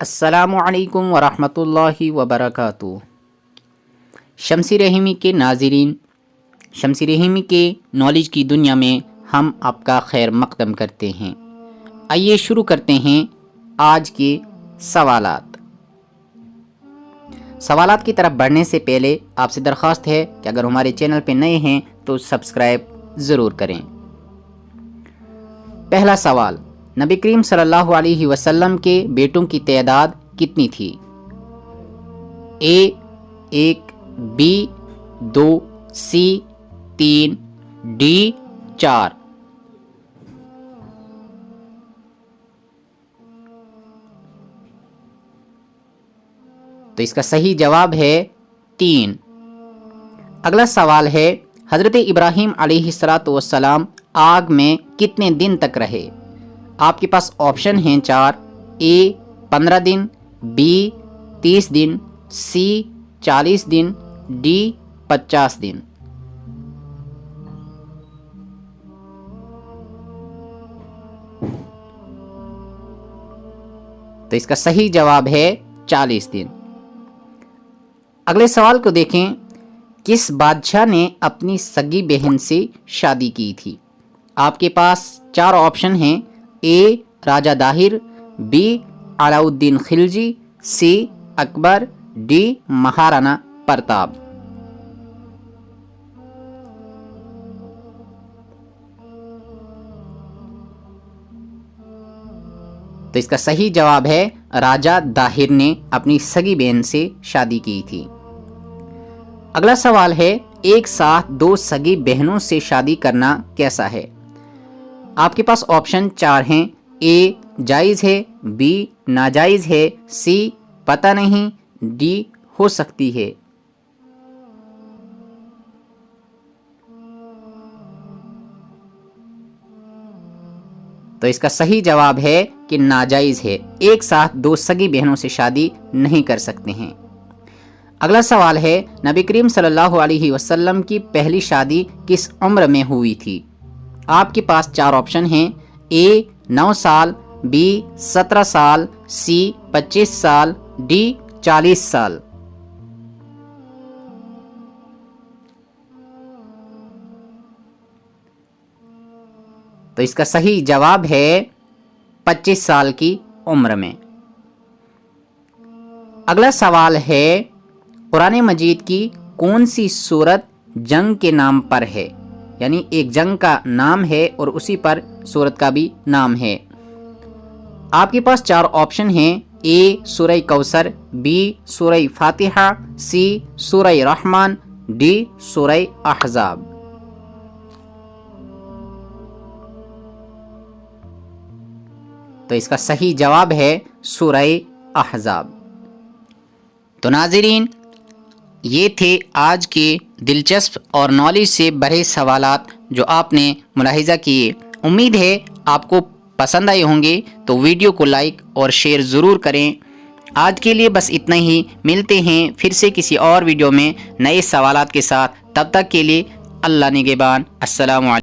السلام علیکم ورحمۃ اللہ وبرکاتہ۔ شمسی رحیمی کے ناظرین، شمسی رحیمی کے نالج کی دنیا میں ہم آپ کا خیر مقدم کرتے ہیں۔ آئیے شروع کرتے ہیں آج کے سوالات۔ سوالات کی طرف بڑھنے سے پہلے آپ سے درخواست ہے کہ اگر ہمارے چینل پہ نئے ہیں تو سبسکرائب ضرور کریں۔ پہلا سوال، نبی کریم صلی اللہ علیہ وسلم کے بیٹوں کی تعداد کتنی تھی؟ اے 1، بی 2، سی 3، ڈی 4۔ تو اس کا صحیح جواب ہے 3۔ اگلا سوال ہے، حضرت ابراہیم علیہ السلام آگ میں کتنے دن تک رہے؟ آپ کے پاس آپشن ہیں 4، اے 15 دن، be 30 then, C 40 then, D 50 دن۔ تو اس کا صحیح جواب ہے 40 دن۔ اگلے سوال کو دیکھیں، کس بادشاہ نے اپنی سگی بہن سے شادی کی تھی؟ آپ کے پاس 4 آپشن ہیں، اے راجہ داہر، بی علاء الدین خلجی، سی اکبر، ڈی مہارانا پرتاپ۔ تو اس کا صحیح جواب ہے راجہ داہر نے اپنی سگی بہن سے شادی کی تھی۔ اگلا سوال ہے، ایک ساتھ 2 سگی بہنوں سے شادی کرنا کیسا ہے؟ آپ کے پاس آپشن 4 ہیں، اے جائز ہے، بی ناجائز ہے، سی پتہ نہیں، ڈی ہو سکتی ہے۔ تو اس کا صحیح جواب ہے کہ ناجائز ہے، ایک ساتھ 2 سگی بہنوں سے شادی نہیں کر سکتے ہیں۔ اگلا سوال ہے، نبی کریم صلی اللہ علیہ وسلم کی پہلی شادی کس عمر میں ہوئی تھی؟ آپ کے پاس 4 آپشن ہیں، اے 9 سال، بی 17 سال، سی 25 سال، ڈی 40 سال۔ تو اس کا صحیح جواب ہے 25 سال کی عمر میں۔ اگلا سوال ہے، قرآن مجید کی کون سی سورت جنگ کے نام پر ہے؟ یعنی ایک جنگ کا نام ہے اور اسی پر سورت کا بھی نام ہے۔ آپ کے پاس 4 آپشن ہیں، اے سورہ کوثر، بی سورہ فاتحہ، سی سورہ رحمان، ڈی سورہ احزاب۔ تو اس کا صحیح جواب ہے سورہ احزاب۔ تو ناظرین، یہ تھے آج کے دلچسپ اور نالج سے بھرے سوالات جو آپ نے ملاحظہ کیے۔ امید ہے آپ کو پسند آئے ہوں گے، تو ویڈیو کو لائک اور شیئر ضرور کریں۔ آج کے لیے بس اتنا ہی، ملتے ہیں پھر سے کسی اور ویڈیو میں نئے سوالات کے ساتھ۔ تب تک کے لیے اللہ نگہبان۔ السلام علیکم۔